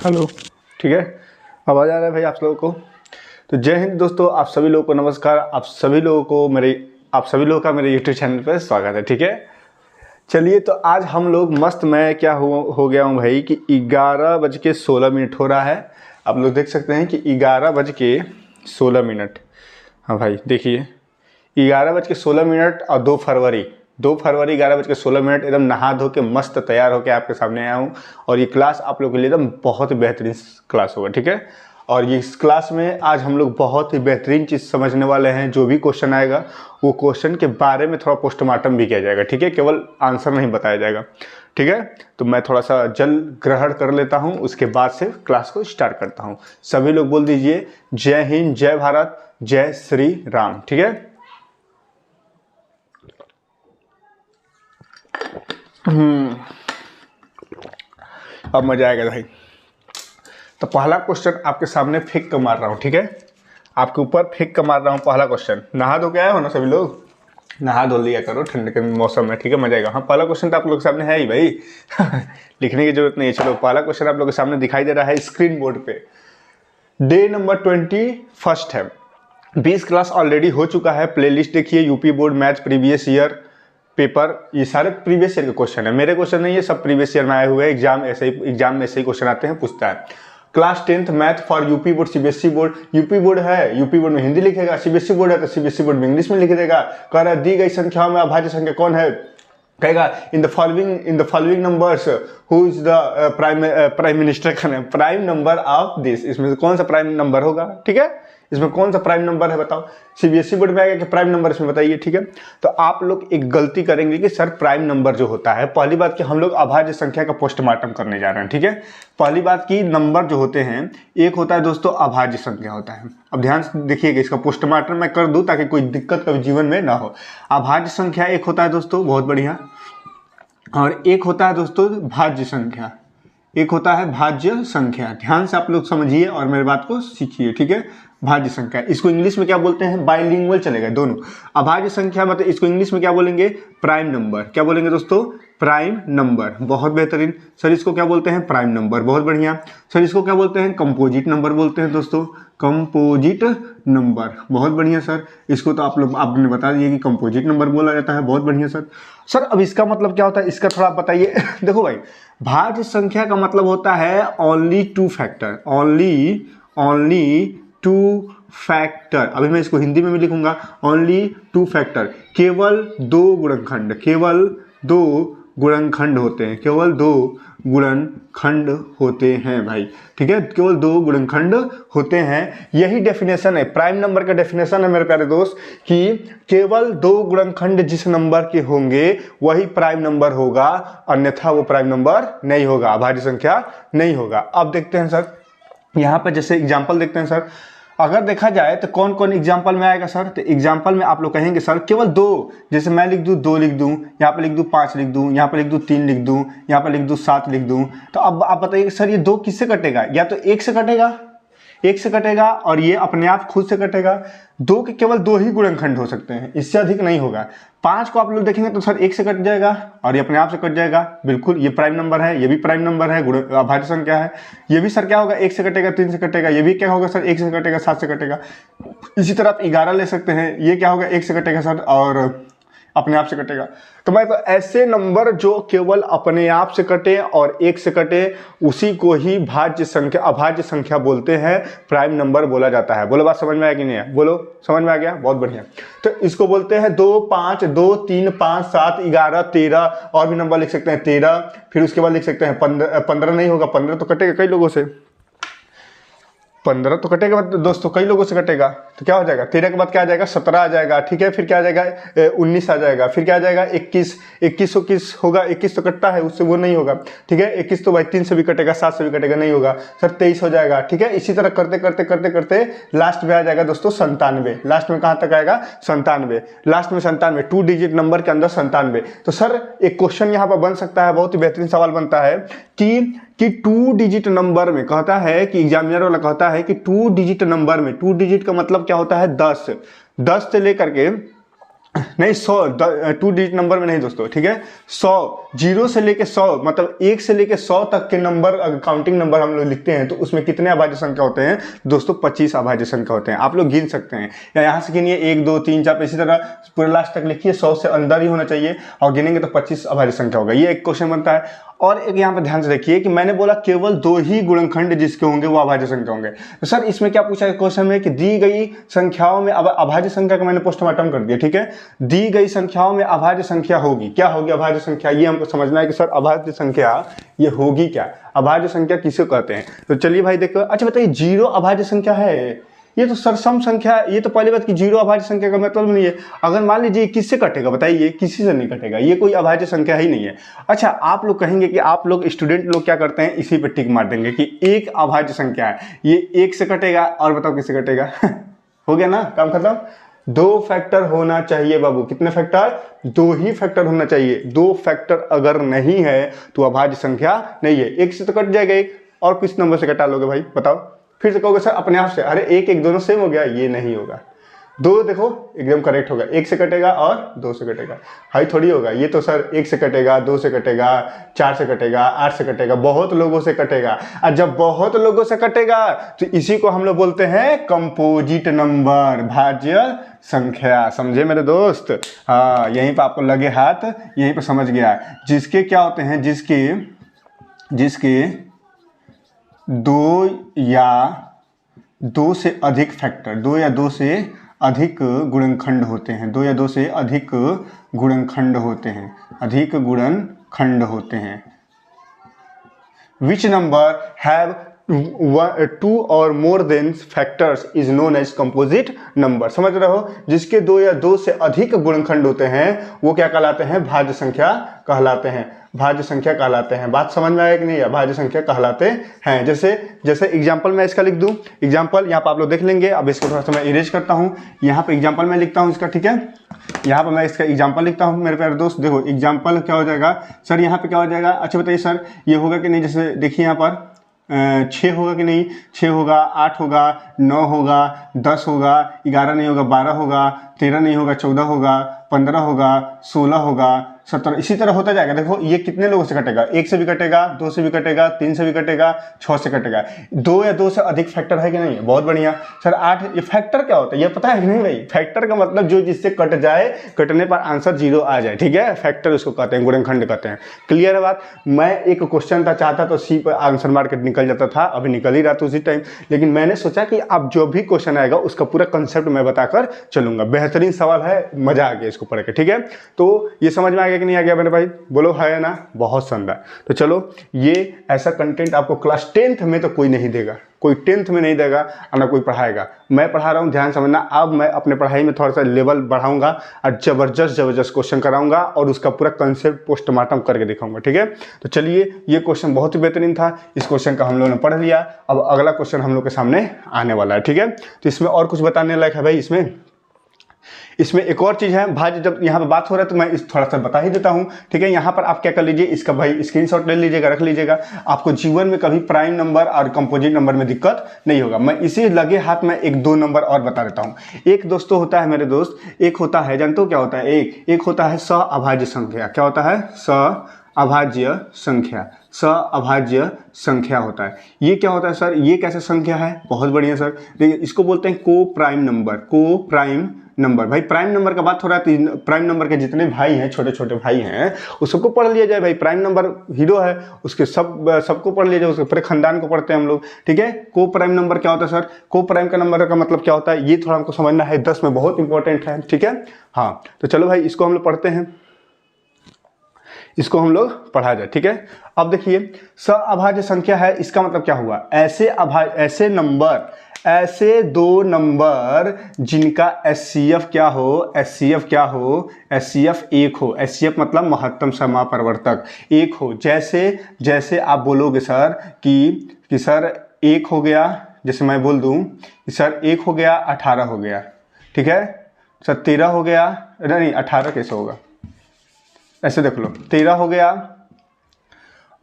Hello. ठीक है, आवाज़ आ रहा है भाई आप लोगों को? तो जय हिंद दोस्तों, आप सभी लोगों को नमस्कार। आप सभी लोगों का मेरे यूट्यूब चैनल पर स्वागत है। ठीक है, चलिए तो आज हम लोग मस्त, मैं क्या हो गया हूँ भाई कि 11:16 हो रहा है। आप लोग देख सकते हैं कि 11:16। हाँ भाई देखिए, 11:16 और 2 फरवरी 11:16 एकदम नहा धो के मस्त तैयार होकर आपके सामने आया हूँ। और ये क्लास आप लोगों के लिए एकदम बहुत ही बेहतरीन क्लास होगा। ठीक है, और ये इस क्लास में आज हम लोग बहुत ही बेहतरीन चीज़ समझने वाले हैं। जो भी क्वेश्चन आएगा वो क्वेश्चन के बारे में थोड़ा पोस्टमार्टम भी किया जाएगा। ठीक है, केवल आंसर नहीं बताया जाएगा। ठीक है, तो मैं थोड़ा सा जल ग्रहण कर लेता हूँ, उसके बाद से क्लास को स्टार्ट करता हूँ। सभी लोग बोल दीजिए जय हिंद, जय भारत, जय श्री राम। ठीक है, अब मजा आएगा भाई। तो पहला क्वेश्चन आपके सामने फेंक कर मार रहा हूँ। ठीक है, आपके ऊपर फेंक कर मार रहा हूँ। पहला क्वेश्चन, नहा धो के आए हो ना सभी लोग? नहा धो लिया करो ठंड के मौसम में। ठीक है, मजा आएगा। हाँ, पहला क्वेश्चन तो आप लोग के सामने है ही भाई लिखने की जरूरत नहीं है। चलो, पहला क्वेश्चन आप लोग के सामने दिखाई दे रहा है स्क्रीन बोर्ड पे। डे नंबर 21 है। 20 क्लास ऑलरेडी हो चुका है। प्लेलिस्ट देखिए, UP board math previous year paper, ये सारे प्रीवियस ईयर के क्वेश्चन है। मेरे क्वेश्चन नहीं है, सब प्रीवियस ईयर में आए हुए हैं। एग्जाम में ऐसे ही क्वेश्चन आते हैं, पूछता है। Class 10th math for UP board, CBSE board. UP board है, यूपी बोर्ड में हिंदी लिखेगा। सीबीएसई बोर्ड है तो सीबीएसई बोर्ड में इंग्लिश में लिख देगा। कह रहा है दी गई संख्याओं में अभाज्य संख्या कौन है? कहेगा in the following numbers who is the prime minister का नाम, प्राइम नंबर ऑफ दिस। इसमें से कौन सा प्राइम नंबर होगा? ठीक है, इसमें कौन सा प्राइम नंबर है बताओ? सीबीएसई बोर्ड में आएगा कि प्राइम नंबर, इसमें बताइए। ठीक है, तो आप लोग एक गलती करेंगे कि सर प्राइम नंबर जो होता है, पहली बात कि हम लोग अभाज्य संख्या का पोस्टमार्टम करने जा रहे हैं। ठीक है, पहली बात कि नंबर जो होते हैं, एक होता है दोस्तों अभाज्य संख्या होता है। अब ध्यान से देखिएगा, इसका पोस्टमार्टम मैं कर दूं ताकि कोई दिक्कत कभी जीवन में ना हो। अभाज्य संख्या एक होता है दोस्तों, बहुत बढ़िया, और एक होता है दोस्तों भाज्य संख्या। एक होता है भाज्य संख्या। ध्यान से आप लोग समझिए और मेरी बात को सीखिए। ठीक है, भाज्य संख्या, इसको इंग्लिश में क्या बोलते हैं? बाइलिंगुअल चलेगा दोनों। अभाज्य संख्या मतलब इसको इंग्लिश में क्या बोलेंगे? Prime number. क्या बोलेंगे दोस्तों? Prime number. बहुत बेहतरीन सर, इसको क्या बोलते हैं? Prime number. बहुत बढ़िया सर, इसको क्या बोलते हैं? कंपोजिट नंबर बोलते हैं दोस्तों, कंपोजिट नंबर। बहुत बढ़िया सर, इसको तो आपने बता दिया कि कंपोजिट नंबर बोला जाता है। बहुत बढ़िया सर। सर अब इसका मतलब क्या होता है, इसका थोड़ा बताइए देखो भाई, भाज्य संख्या का मतलब होता है only two factor, only two factor. अभी मैं इसको हिंदी में भी लिखूंगा, ओनली टू फैक्टर। केवल दो गुणनखंड, केवल दो गुणनखंड होते हैं, केवल दो गुणनखंड होते हैं भाई। ठीक है, केवल दो गुणनखंड होते हैं। यही डेफिनेशन है प्राइम नंबर का। डेफिनेशन है मेरे प्यारे दोस्त कि केवल दो गुणनखंड जिस नंबर के होंगे वही प्राइम नंबर होगा, अन्यथा वो प्राइम नंबर नहीं होगा, अभाज्य संख्या नहीं होगा। अब देखते हैं सर, यहाँ पर जैसे एग्जाम्पल देखते हैं सर। अगर देखा जाए तो कौन कौन एग्जाम्पल में आएगा सर? तो एग्जाम्पल में आप लोग कहेंगे सर केवल दो, जैसे मैं लिख दूं 2 लिख दूं, यहाँ पे लिख दूं 5 लिख दूं, यहाँ पे लिख दूं 3 लिख दूं, यहाँ पे लिख दूं 7 लिख दूं। तो अब आप बताइए सर ये 2 किससे कटेगा? या तो 1 से कटेगा, 1 से कटेगा, और ये अपने आप खुद से कटेगा। 2 के केवल 2 ही गुणनखंड हो सकते हैं, इससे अधिक नहीं होगा। 5 को आप लोग देखेंगे तो सर 1 से कट जाएगा और ये अपने आप से कट जाएगा। बिल्कुल, ये प्राइम नंबर है, ये भी प्राइम नंबर है, अभाज्य संख्या है। ये भी सर क्या होगा? 1 से कटेगा, 3 से कटेगा। ये भी क्या होगा सर? 1 से कटेगा, 7 से कटेगा। इसी तरह आप 11 ले सकते हैं, ये क्या होगा? 1 से कटेगा सर और अपने आप से कटेगा। तो मैं तो ऐसे नंबर जो केवल अपने आप से कटे और 1 से कटे, उसी को ही भाज्य संख्या, अभाज्य संख्या बोलते हैं, प्राइम नंबर बोला जाता है। बोलो, बात समझ में आया कि नहीं है? बोलो, समझ में आ गया? बहुत बढ़िया। तो इसको बोलते हैं 2, 5, 2, 3, 5, 7, 11, 13, और भी नंबर लिख सकते हैं 13। फिर उसके बाद लिख सकते हैं 15 नहीं होगा, 15 तो कटेगा कई लोगों से, 15 तो कटेगा दोस्तों, कई लोगों से कटेगा। तो क्या हो जाएगा? 13 के बाद क्या आ जाएगा? 17 आ जाएगा। ठीक है, फिर क्या आ जाएगा? 19 आ जाएगा। फिर क्या आ जाएगा? 21 होगा। 21 तो कटता है, उससे वो नहीं होगा। ठीक है, 21 तो भाई 3 से भी कटेगा, 7 से भी कटेगा, नहीं होगा सर। 23 हो जाएगा। ठीक है, इसी तरह करते करते करते करते लास्ट में आ जाएगा दोस्तों 97। लास्ट में कहाँ तक आएगा? 97। लास्ट में 97, 2 डिजिट नंबर के अंदर 97। तो सर एक क्वेश्चन यहाँ पर बन सकता है, बहुत ही बेहतरीन सवाल बनता है कि 2 डिजिट नंबर में कहता है कि एग्जामिनर वाला कहता है कि 2 डिजिट नंबर में, 2 डिजिट का मतलब क्या होता है? 10 से लेकर के नहीं 100 2 डिजिट नंबर में नहीं दोस्तों, ठीक है। 100 जीरो से लेके 100 मतलब 1 से लेके 100 तक के नंबर अगर काउंटिंग नंबर हम लोग लिखते हैं तो उसमें कितने अभाज्य संख्या होते हैं दोस्तों? 25 अभाज्य संख्या होते हैं। आप लोग गिन सकते हैं या यहाँ से गिनिए 1 2 3 4, इसी तरह पूरे लास्ट तक लिखिए। 100 से अंदर ही होना चाहिए और गिनेंगे तो 25 अभाज्य संख्या होगा। ये एक क्वेश्चन बनता है। और एक यहाँ पर ध्यान से देखिए कि मैंने बोला केवल 2 ही गुणनखंड जिसके होंगे वो अभाज्य संख्या होंगे। तो सर इसमें क्या पूछा है क्वेश्चन में कि दी गई संख्याओं में, अब अभाज्य संख्या का मैंने पोस्टमार्टम कर दिया, ठीक है। दी गई संख्याओं में अभाज्य संख्या होगी, क्या होगी अभाज्य संख्या? ये हमको समझना है कि सर अभाज्य संख्या ये होगी क्या, अभाज्य संख्या किसे कहते हैं। तो चलिए भाई देखो, अच्छा बताइए जीरो अभाज्य संख्या है? ये तो सर सम संख्या, ये तो पहली बात कि जीरो अभाज्य संख्या का मतलब नहीं है। अगर मान लीजिए किससे कटेगा बताइए? किसी से नहीं कटेगा, ये कोई अभाज्य संख्या ही नहीं है। अच्छा आप लोग कहेंगे कि आप लोग स्टूडेंट लोग क्या करते हैं, इसी पे टिक मार देंगे कि एक अभाज्य संख्या है, ये 1 से कटेगा, और बताओ किससे कटेगा? हो गया ना, काम खत्म। 2 फैक्टर होना चाहिए बाबू। कितने फैक्टर? 2 ही फैक्टर होना चाहिए। 2 फैक्टर अगर नहीं है तो अभाज्य संख्या नहीं है। 1 से तो कट जाएगा एक, और किस नंबर से कटा लोगे भाई बताओ? फिर से कहोगे सर अपने आप से, अरे 1 1 दोनों सेम हो गया, ये नहीं होगा। 2 देखो एकदम करेक्ट होगा, 1 से कटेगा और 2 से कटेगा, हाई थोड़ी होगा। ये तो सर 1 से कटेगा, 2 से कटेगा, 4 से कटेगा, 8 से कटेगा, बहुत लोगों से कटेगा। और जब बहुत लोगों से कटेगा तो इसी को हम लोग बोलते हैं कंपोजिट नंबर, भाज्य संख्या। समझे मेरे दोस्त? हाँ यहीं पर आपको लगे हाथ, यहीं पर समझ गया। जिसके क्या होते हैं, जिसके 2 या 2 से अधिक फैक्टर, 2 या 2 से अधिक गुणनखंड होते हैं, 2 या 2 से अधिक गुणनखंड होते हैं, अधिक गुणनखंड होते हैं। Which number have 2 or more than factors is known as composite number। समझ रहे हो? जिसके 2 या 2 से अधिक गुणनखंड होते हैं वो क्या कहलाते हैं? भाज्य संख्या कहलाते हैं, भाज्य संख्या कहलाते हैं। बात समझ में आया कि नहीं? भाज्य संख्या कहलाते हैं। जैसे एग्जांपल मैं इसका लिख दूं, एग्जांपल यहाँ पर आप लोग देख लेंगे। अब इसको थोड़ा सा मैं इरेज करता हूँ, यहाँ पे एग्जांपल मैं लिखता हूँ इसका, ठीक है। यहाँ पर मैं इसका एग्जांपल लिखता हूँ मेरे प्यारे दोस्त। देखो एग्जांपल क्या हो जाएगा सर, यहाँ पे क्या हो जाएगा? अच्छा बताइए सर ये होगा कि नहीं? जैसे देखिए यहाँ पर 6 होगा कि नहीं? 6 होगा, 8 होगा, 9 होगा, 10 होगा, 11 नहीं होगा, 12 होगा, 13 नहीं होगा, 14 होगा, 15 होगा, 16 होगा, 17, इसी तरह होता जाएगा। देखो ये कितने लोगों से कटेगा? 1 से भी कटेगा, 2 से भी कटेगा, 3 से भी कटेगा, 6 से कटेगा। 2 या 2 से अधिक फैक्टर है कि नहीं? बहुत बढ़िया सर। 8, ये फैक्टर क्या होता है ये पता है कि नहीं भाई? फैक्टर का मतलब जो जिससे कट जाए, कटने पर आंसर 0 आ जाए, ठीक है, फैक्टर उसको कहते हैं, गुणनखंड कहते हैं। क्लियर है बात? मैं एक क्वेश्चन था चाहता तो सी पर आंसर मार के निकल जाता था, अभी निकल ही रहा था उसी टाइम, लेकिन मैंने सोचा कि अब जो भी क्वेश्चन आएगा उसका पूरा कंसेप्ट मैं बताकर चलूंगा। बेहतरीन सवाल है, मजा आ गया इसको पढ़ के, ठीक है। तो ये समझ में आ गया कि नहीं आ गया मेरे भाई? बोलो है ना? बहुत शानदार। तो चलो ये ऐसा कंटेंट आपको क्लास 10th में तो कोई नहीं देगा, कोई 10th में नहीं देगा और ना कोई पढ़ाएगा। मैं पढ़ा रहा हूँ, ध्यान समझना। अब मैं अपने पढ़ाई में थोड़ा सा लेवल बढ़ाऊंगा और जबरदस्त क्वेश्चन कराऊंगा और उसका पूरा कंसेप्ट पोस्टमार्टम करके दिखाऊंगा, ठीक है। तो चलिए ये क्वेश्चन बहुत ही बेहतरीन था, इस क्वेश्चन का हम लोगों ने पढ़ लिया। अब अगला क्वेश्चन हम लोग के सामने आने वाला है, ठीक है। तो इसमें और कुछ बताने लायक है भाई? इसमें एक और चीज़ है भाई, जब यहाँ पर बात हो रहा है तो मैं इस थोड़ा सा बता ही देता हूँ, ठीक है। यहाँ पर आप क्या कर लीजिए, इसका भाई स्क्रीनशॉट ले लीजिएगा, रख लीजिएगा। आपको जीवन में कभी प्राइम नंबर और कंपोजिट नंबर में दिक्कत नहीं होगा। मैं इसी लगे हाथ में 1-2 नंबर और बता देता हूँ। एक दोस्तों होता है मेरे दोस्त, एक होता है, जानते हो क्या होता है? एक होता है सअभाज्य संख्या। क्या होता है? सअभाज्य संख्या। सअभाज्य संख्या होता है। ये क्या होता है सर? ये कैसे संख्या है? बहुत बढ़िया सर, देखिए इसको बोलते हैं को प्राइम नंबर। को प्राइम नंबर, भाई प्राइम नंबर का बात हो रहा है तो प्राइम नंबर के जितने भाई हैं, छोटे छोटे भाई हैं, उस सबको पढ़ लिया जाए भाई। प्राइम नंबर हीरो है, उसके सबको पढ़ लिया जाए, उसके पूरे खानदान को पढ़ते हैं हम लोग, ठीक है। को प्राइम नंबर क्या होता है सर? को प्राइम का नंबर का मतलब क्या होता है ये थोड़ा हमको समझना है, 10 में बहुत इंपॉर्टेंट है, ठीक है। हाँ तो चलो भाई इसको हम लोग पढ़ते हैं, इसको हम लोग पढ़ा जाए, ठीक है। अब देखिए सअभाज्य संख्या है, इसका मतलब क्या हुआ? ऐसे दो नंबर जिनका एचसीएफ क्या हो, एचसीएफ 1 हो। एचसीएफ मतलब महत्तम समापरिवर्तक 1 हो। जैसे आप बोलोगे सर कि सर 1 हो गया, जैसे मैं बोल दूं कि सर 1 हो गया, 18 हो गया, ठीक है। सर 13 हो गया, नहीं 18 कैसे होगा? ऐसे देख लो, 13 हो गया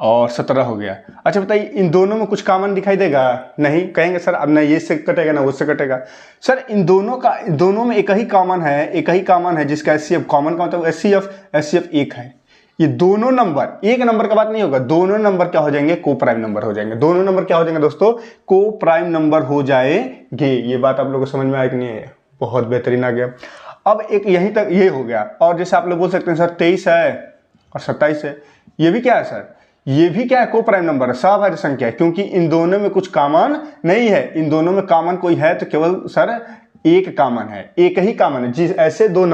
और 17 हो गया। अच्छा बताइए, इन दोनों में कुछ कॉमन दिखाई देगा? नहीं, कहेंगे सर अब ना ये से कटेगा ना उससे कटेगा। सर इन दोनों में एक ही कॉमन है, जिसका एचसीएफ कॉमन का मतलब एचसीएफ एक है। ये दोनों नंबर, एक नंबर का बात नहीं होगा, दोनों नंबर क्या हो जाएंगे? को प्राइम नंबर हो जाएंगे। दोनों नंबर क्या हो जाएंगे दोस्तों? को प्राइम नंबर हो जाएंगे। ये बात आप लोगों को समझ में आया कि नहीं है? बहुत बेहतरीन आ गया। अब एक यहीं तक ये हो गया। और जैसे आप लोग बोल सकते हैं सर 23 है और 27 है, ये भी क्या है सर? ये भी क्या है? को प्राइम नंबर है, सभाज्य संख्या है, क्योंकि इन दोनों में कुछ कॉमन नहीं है। इन दोनों में कॉमन कोई है तो केवल सर एक कॉमन है, एक ही कॉमन है। ऐसे दो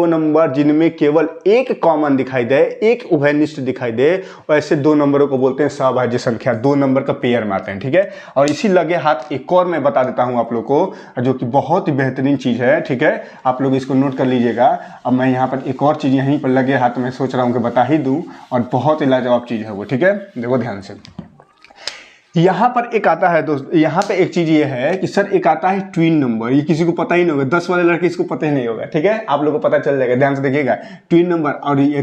नंबर जिनमें केवल एक कॉमन दिखाई दे, एक उभयनिष्ठ दिखाई दे, ऐसे दो नंबरों को बोलते हैं सभाज्य संख्या। दो नंबर का पेयर में आते हैं, ठीक है। और इसी लगे हाथ एक और मैं बता देता हूं आप लोग को, जो कि बहुत ही बेहतरीन चीज है, ठीक है। आप लोग इसको नोट कर लीजिएगा। अब मैं यहाँ पर एक और चीज यहीं पर लगे हाथ में सोच रहा हूँ कि बता ही दूं, और बहुत ही लाजवाब चीज है वो, ठीक है। देखो ध्यान से, यहाँ पर एक आता है दोस्त, यहाँ पे एक चीज ये है कि सर एक आता है ट्विन नंबर। ये किसी को पता ही नहीं होगा, 10 वाले लड़के इसको पता ही नहीं होगा, ठीक है। आप लोगों को पता चल जाएगा, ध्यान से देखिएगा। ट्विन नंबर, और ये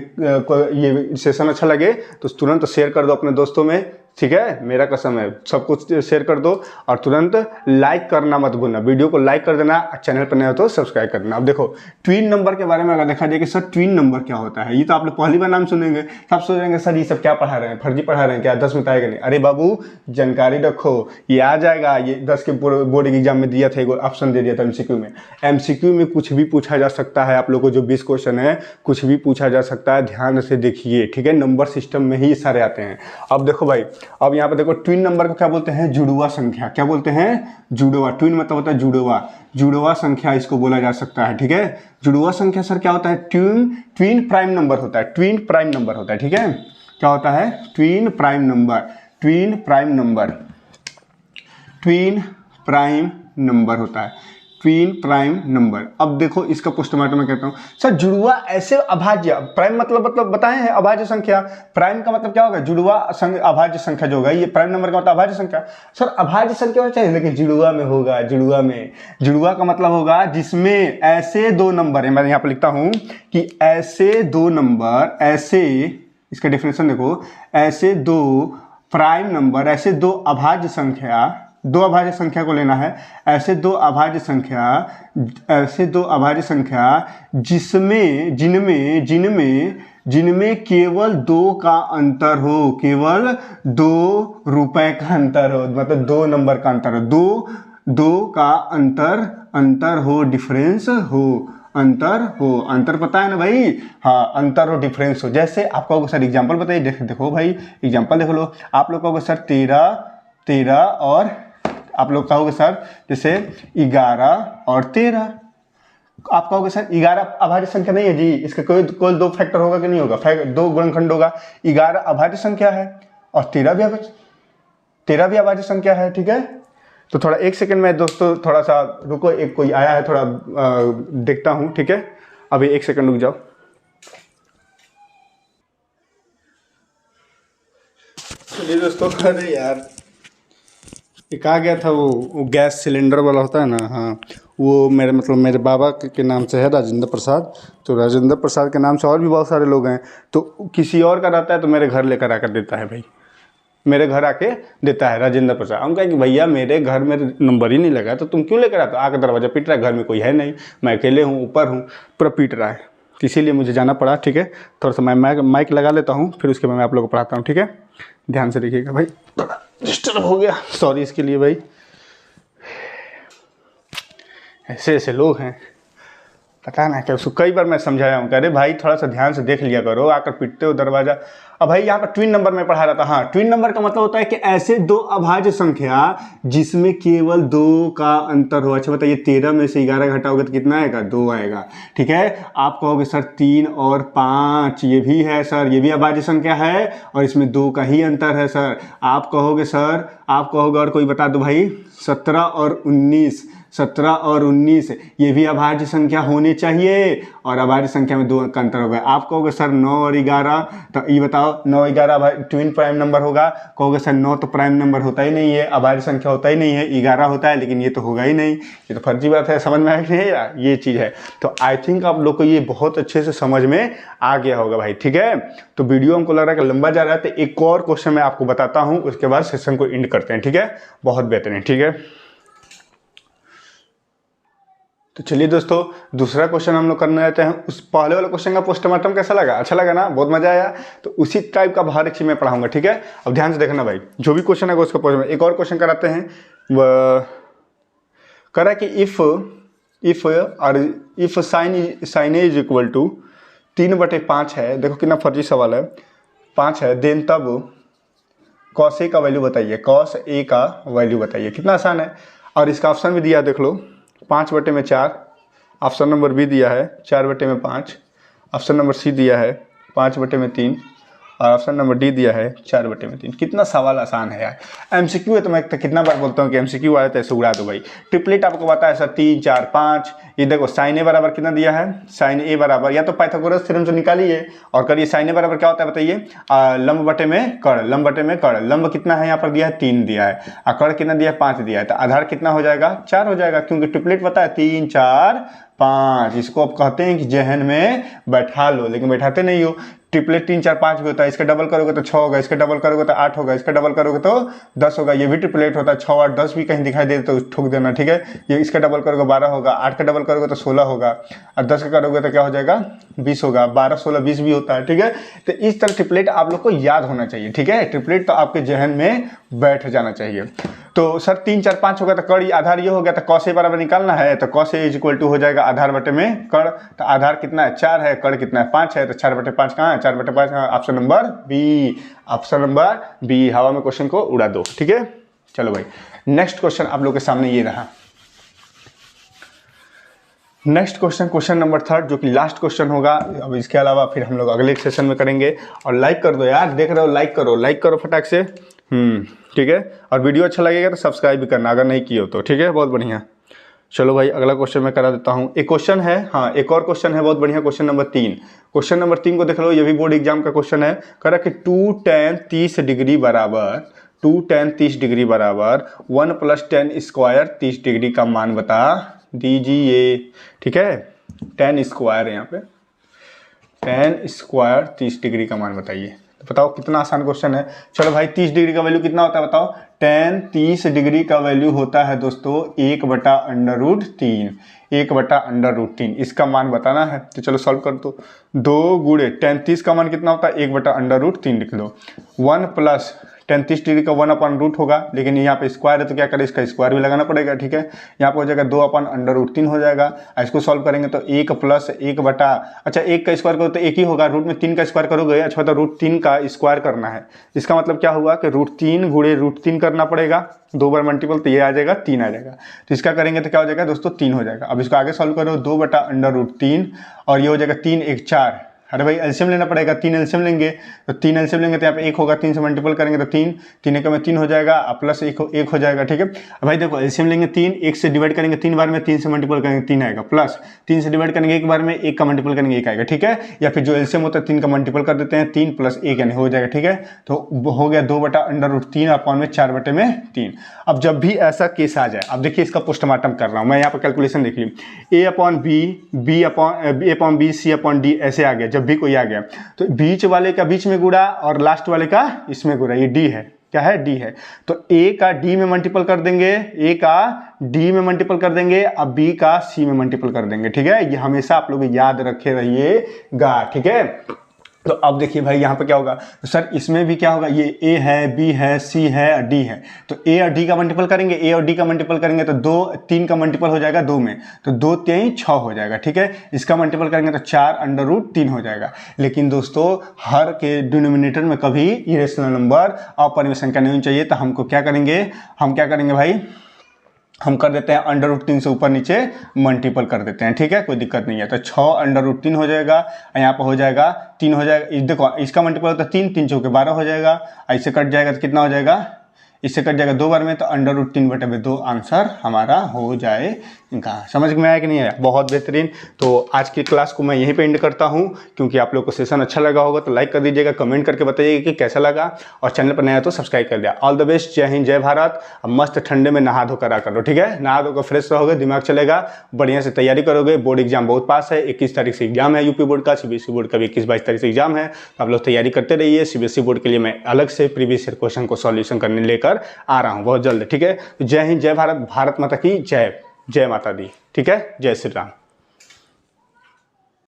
सेशन अच्छा लगे तो तुरंत शेयर कर दो अपने दोस्तों में, ठीक है। मेरा कसम है, सब कुछ शेयर कर दो और तुरंत लाइक करना मत भूलना। वीडियो को लाइक कर देना, चैनल पर नए हो तो सब्सक्राइब कर देना। अब देखो ट्विन नंबर के बारे में अगर देखा जाए कि सर ट्विन नंबर क्या होता है, ये तो आप लोग पहली बार नाम सुनेंगे, सब सोचेंगे सर ये सब क्या पढ़ा रहे हैं, फर्जी पढ़ा रहे हैं क्या, 10 में आएगा नहीं। अरे बाबू जानकारी रखो, ये आ जाएगा। ये 10 के बोर्ड एग्जाम में दिया था, एक ऑप्शन दे दिया था एमसीक्यू में। एमसीक्यू में कुछ भी पूछा जा सकता है, आप लोग को जो 20 क्वेश्चन है कुछ भी पूछा जा सकता है, ध्यान से देखिए, ठीक है। नंबर सिस्टम में ही सारे आते हैं। अब देखो भाई, अब यहाँ पे देखो ट्विन नंबर को क्या बोलते हैं? जुड़वा संख्या। क्या बोलते हैं? जुड़वा। ट्विन मतलब होता है जुड़वा संख्या इसको बोला जा सकता है, ठीक है। जुड़वा संख्या सर क्या होता है? ट्विन प्राइम नंबर होता है, ट्विन प्राइम नंबर होता है, ठीक है। क्या होता है? ट्विन प्राइम नंबर होता है, ट्विन प्राइम नंबर। अब देखो इसका पोस्टमार्टम मैं कहता हूं सर जुड़वा ऐसे अभाज्य, प्राइम मतलब बताए हैं अभाज्य संख्या। प्राइम का मतलब क्या होगा? जुड़वा अभाज्य संख्या जो होगा, ये प्राइम नंबर का मतलब अभाज्य संख्या। सर अभाज्य संख्या होना चाहिए, लेकिन जुड़वा में होगा। जुड़वा का मतलब होगा जिसमें ऐसे दो नंबर है। मैं यहाँ पर लिखता हूं कि ऐसे दो नंबर, ऐसे, इसका डेफिनेशन देखो, ऐसे दो प्राइम नंबर, ऐसे दो अभाज्य संख्या को लेना है। ऐसे दो अभाज्य संख्या जिनमें केवल 2 का अंतर हो, केवल 2 रुपए का अंतर हो, मतलब 2 नंबर का अंतर हो, दो का अंतर हो, डिफरेंस हो, अंतर पता है ना भाई? हाँ, अंतर हो, डिफरेंस हो। जैसे आप कहोगे सर एग्जांपल बताइए, देखो भाई एग्जांपल देख लो। आप लोग कहोगे सर 13 और आप लोग कहोगे सर जैसे 11 और 13। आप कहोगे सर 11 अभाज्य संख्या नहीं है जी, इसका कोई 2 फैक्टर होगा कि नहीं होगा? 2 गुणनखंड होगा। 11 अभाज्य संख्या है और 13 भी अभाज्य संख्या है, ठीक है। तो थोड़ा 1 सेकंड में दोस्तों थोड़ा सा रुको, एक कोई आया है, थोड़ा देखता हूं, ठीक है। अभी 1 सेकंड रुक जाओ। चलिए दोस्तों, अरे यार एक आ गया था, वो गैस सिलेंडर वाला होता है ना, हाँ, वो मेरे बाबा के नाम से है, राजेंद्र प्रसाद। तो राजेंद्र प्रसाद के नाम से और भी बहुत सारे लोग हैं, तो किसी और का रहता है तो मेरे घर लेकर आकर देता है भाई, मेरे घर आके देता है राजेंद्र प्रसाद। हम कहें कि भैया मेरे घर में नंबर ही नहीं लगा, तो तुम क्यों लेकर आते हो? आकर दरवाजा पीट रहा है, घर में कोई है नहीं, मैं अकेले हूँ, ऊपर हूँ, पूरा पीट रहा है, इसीलिए मुझे जाना पड़ा, ठीक है। थोड़ा सा मैं माइक लगा लेता हूँ, फिर उसके बाद मैं आप लोगों को पढ़ाता हूँ, ठीक है। ध्यान से देखिएगा भाई, थोड़ा डिस्टर्ब हो गया, सॉरी इसके लिए भाई। ऐसे लोग हैं, पता ना क्या। उसको कई बार मैं समझाया हूँ, अरे भाई थोड़ा सा ध्यान से देख लिया करो, आकर पीटते हो दरवाजा। अब भाई यहाँ पर ट्विन नंबर में पढ़ा रहा था। हाँ, ट्विन नंबर का मतलब होता है कि ऐसे दो अभाज्य संख्या जिसमें केवल 2 का अंतर हो। अच्छा बताइए, 13 में से 11 घटाओगे तो कितना आएगा? 2 आएगा, ठीक है। आप कहोगे सर 3 और 5 ये भी है सर, ये भी अभाज्य संख्या है और इसमें 2 का ही अंतर है सर। आप कहोगे और कोई बता दो भाई, 17 और 19 ये भी अभाज्य संख्या होने चाहिए, और अभाज्य संख्या में 2 का अंतर होगा। आप कहोगे सर 9 और 11, तो ये बताओ 9 11 भाई ट्विन प्राइम नंबर होगा। कहोगे सर 9 तो प्राइम नंबर होता ही नहीं है, अभाज्य संख्या होता ही नहीं है, 11 होता है, लेकिन ये तो होगा ही नहीं, ये तो फर्जी बात है। समझ में आया कि नहीं यार, ये चीज़ है। तो आई थिंक आप लोग को ये बहुत अच्छे से समझ में आ गया होगा भाई, ठीक है। तो वीडियो हमको लग रहा है कि लंबा जा रहा है, तो एक और क्वेश्चन मैं आपको बताता हूँ, उसके बाद सेशन को एंड करते हैं, ठीक है। बहुत बेहतरीन, ठीक है। तो चलिए दोस्तों, दूसरा क्वेश्चन हम लोग करने जाते हैं। उस पहले वाले क्वेश्चन का पोस्टमार्टम कैसा लगा? अच्छा लगा ना, बहुत मजा आया। तो उसी टाइप का बाहर एक चीज मैं पढ़ाऊंगा, ठीक है। अब ध्यान से देखना भाई, जो भी क्वेश्चन है उसका पोस्ट। एक और क्वेश्चन कराते हैं, करा कि if sine is equal to 3/5 है। देखो कितना फर्जी सवाल है, 5 है, देन तब कॉस ए का वैल्यू बताइए, कॉस ए का वैल्यू बताइए। कितना आसान है। और इसका ऑप्शन भी दिया, देख लो, 5/4, ऑप्शन नंबर बी दिया है 4/5, ऑप्शन नंबर सी दिया है 5/3 और ऑप्शन नंबर डी दिया है 4/3। कितना सवाल आसान है यार। एमसीक्यू है तो मैं कितना बार बोलता हूँ कि एमसीक्यू आया तो ऐसे उड़ा दो भाई। ट्रिपलेट आपको पता है सर 3 4 5। ये देखो साइन ए बराबर कितना दिया है, साइन ए बराबर या तो पाइथागोरस थ्योरम से निकालिए और करिए। साइन ए बराबर क्या होता है बताइए, लंब बटे में कड़, लंब बटे में कड़। लंब कितना है यहाँ पर दिया है 3 दिया है, और कड़ कितना दिया है 5 दिया है। तो आधार कितना हो जाएगा 4 हो जाएगा, क्योंकि ट्रिपलेट पता है 3 4 5। इसको आप कहते हैं कि जहन में बैठा लो, लेकिन बैठाते नहीं हो। ट्रिपलेट 3 4 5 भी होता है, इसका डबल करोगे तो 6 होगा, इसका डबल करोगे तो 8 होगा, इसका डबल करोगे तो 10 होगा। ये भी ट्रिपलेट होता है, 6 8 10 भी कहीं दिखाई दे तो ठोक देना, ठीक है। ये इसका डबल करोगे 12 होगा, 8 का डबल करोगे तो 16 होगा, और 10 का करोगे तो क्या हो जाएगा 20 होगा। 12 16 20 भी होता है, ठीक है। तो इस तरह ट्रिपलेट आप लोग को याद होना चाहिए, ठीक है। ट्रिपलेट तो आपके जहन में बैठ जाना चाहिए। तो सर 3 4 5 होगा तो कड़ आधार ये हो गया, तो कॉस ए बराबर निकालना है, तो cos A is equal to हो जाएगा आधार बटे में कड़। तो आधार कितना है 4 है, कड़ कितना है 5 है, तो 4/5 कहाँ है, 4/5 option number B, option number B. हवा में क्वेश्चन को उड़ा दो, ठीक है। चलो भाई, नेक्स्ट क्वेश्चन आप लोग के सामने ये रहा। नेक्स्ट क्वेश्चन, क्वेश्चन नंबर 3, जो कि लास्ट क्वेश्चन होगा। अब इसके अलावा फिर हम लोग अगले सेशन में करेंगे। और लाइक कर दो यार, देख रहे हो, लाइक करो फटाक से, ठीक है। और वीडियो अच्छा लगेगा तो सब्सक्राइब भी करना अगर नहीं किए हो तो, ठीक है। बहुत बढ़िया। चलो भाई, अगला क्वेश्चन मैं करा देता हूँ। एक क्वेश्चन है, हाँ एक और क्वेश्चन है बहुत बढ़िया, क्वेश्चन नंबर 3। क्वेश्चन नंबर 3 को देख लो, ये भी बोर्ड एग्जाम का क्वेश्चन है। करा कि 2 tan 30 डिग्री बराबर 2 tan 30 डिग्री बराबर 1 + tan स्क्वायर 30 डिग्री का मान बता दीजिए, ठीक है। tan स्क्वायर है यहाँ पे, tan स्क्वायर 30 डिग्री का मान बताइए। तो बताओ कितना आसान क्वेश्चन है। चलो भाई, 30 डिग्री का वैल्यू कितना होता है बताओ। tan 30 डिग्री का वैल्यू होता है दोस्तों 1/√3, 1/√3। इसका मान बताना है, तो चलो सॉल्व कर दो। 2 गुणे tan 30 का मान कितना होता है 1/√3 लिख लो। 1 + tan 30 डिग्री का 1/√, होगा, लेकिन यहाँ पे स्क्वायर है तो क्या करें, इसका स्क्वायर भी लगाना पड़ेगा, ठीक है। यहाँ पे हो जाएगा 2/√3 हो जाएगा। इसको सॉल्व करेंगे तो 1 + 1 अच्छा 1 का स्क्वायर करो तो 1 ही होगा, रूट में 3 का स्क्वायर करोगे, अच्छा तो √3 का स्क्वायर करना है। इसका मतलब क्या हुआ कि √3 गुणे √3 करना पड़ेगा, 2 बार मल्टीपल, तो ये आ जाएगा 3 आ जाएगा। तो इसका करेंगे तो क्या हो जाएगा दोस्तों 3 हो जाएगा। अब इसको आगे सॉल्व करो, 2/√3 और ये हो जाएगा 3 1 4। अरे भाई एलसीएम लेना पड़ेगा, 3 एलसीएम लेंगे तो 3 एलसीएम लेंगे तो यहाँ पे 1 होगा, 3 से मल्टीपल करेंगे तो 3 3 1 में 3 हो जाएगा, प्लस 1 हो जाएगा, ठीक है। अब भाई देखो एलसीएम लेंगे 3, 1 से डिवाइड करेंगे 3 बार में, 3 से मल्टीपल करेंगे 3 आएगा, प्लस 3 से डिवाइड करेंगे 1 बार में, 1 का मल्टीपल करेंगे 1 आएगा, ठीक है। या फिर जो एलसीएम होता है 3 का मल्टीपल कर देते हैं, 3 + 1 यानी हो जाएगा, ठीक है। तो हो गया 2/√3 अपॉन में 4/3। अब जब भी ऐसा केस आ जाए, अब देखिए इसका पोस्टमार्टम कर रहा हूँ मैं, यहाँ पर कैलकुलेशन देखिए, A/B, C/D ऐसे आ गया। जब भी कोई आ गया तो बीच वाले का बीच में गुणा और लास्ट वाले का इसमें गुणा, ये डी है, क्या है डी है। तो ए का डी में मल्टीपल कर देंगे, ए का डी में मल्टीपल कर देंगे, अब बी का सी में मल्टीपल कर देंगे, ठीक है। ये हमेशा आप लोग याद रखे रहिएगा, ठीक है। तो अब देखिए भाई यहाँ पे क्या होगा, तो सर इसमें भी क्या होगा, ये ए है, बी है, सी है और डी है। तो ए और डी का मल्टीपल करेंगे, ए और डी का मल्टीपल करेंगे तो 2 3 का मल्टीपल हो जाएगा 2 में, तो 2 3 6 हो जाएगा, ठीक है। इसका मल्टीपल करेंगे तो 4/√3 हो जाएगा। लेकिन दोस्तों हर के डिनोमिनेटर में कभी इरेशनल नंबर अपरिमेय संख्या नहीं होनी चाहिए। तो हमको क्या करेंगे, हम क्या करेंगे भाई, हम कर देते हैं √3 से ऊपर नीचे मल्टीपल कर देते हैं, ठीक है, कोई दिक्कत नहीं है। तो 6/√3 हो जाएगा, यहाँ पर हो जाएगा 3 हो जाएगा। देखो इसका मल्टीपल होता है 3 3 चौके 12 हो जाएगा, ऐसे कट जाएगा तो कितना हो जाएगा इससे कट जाएगा 2 बार में, तो √3/2 आंसर हमारा हो जाएगा। समझ में आया कि नहीं आया? बहुत बेहतरीन। तो आज की क्लास को मैं यहीं पे एंड करता हूँ, क्योंकि आप लोग को सेशन अच्छा लगा होगा तो लाइक कर दीजिएगा, कमेंट करके बताइएगा कि कैसा लगा, और चैनल पर नया तो सब्सक्राइब कर दिया। ऑल द बेस्ट, जय हिंद, जय भारत। अब मस्त ठंडे में नहा धो कर आ करो, ठीक है? नहा धोकर फ्रेश रहोगे, दिमाग चलेगा, बढ़िया से तैयारी करोगे। बोर्ड एग्जाम बहुत पास है, 21 तारीख से एग्जाम है यूपी बोर्ड का, सीबीएसई बोर्ड का भी 21-22 तारीख से एग्जाम है। तो आप लोग तैयारी करते रहिए। सीबीएसई बोर्ड के लिए मैं अलग से प्रीवियस ईयर क्वेश्चन को सॉल्यूशन करने लेकर आ रहा हूँ बहुत जल्द, ठीक है? जय हिंद, जय भारत, भारत माता की जय, जय माता दी, ठीक है? जय श्री राम।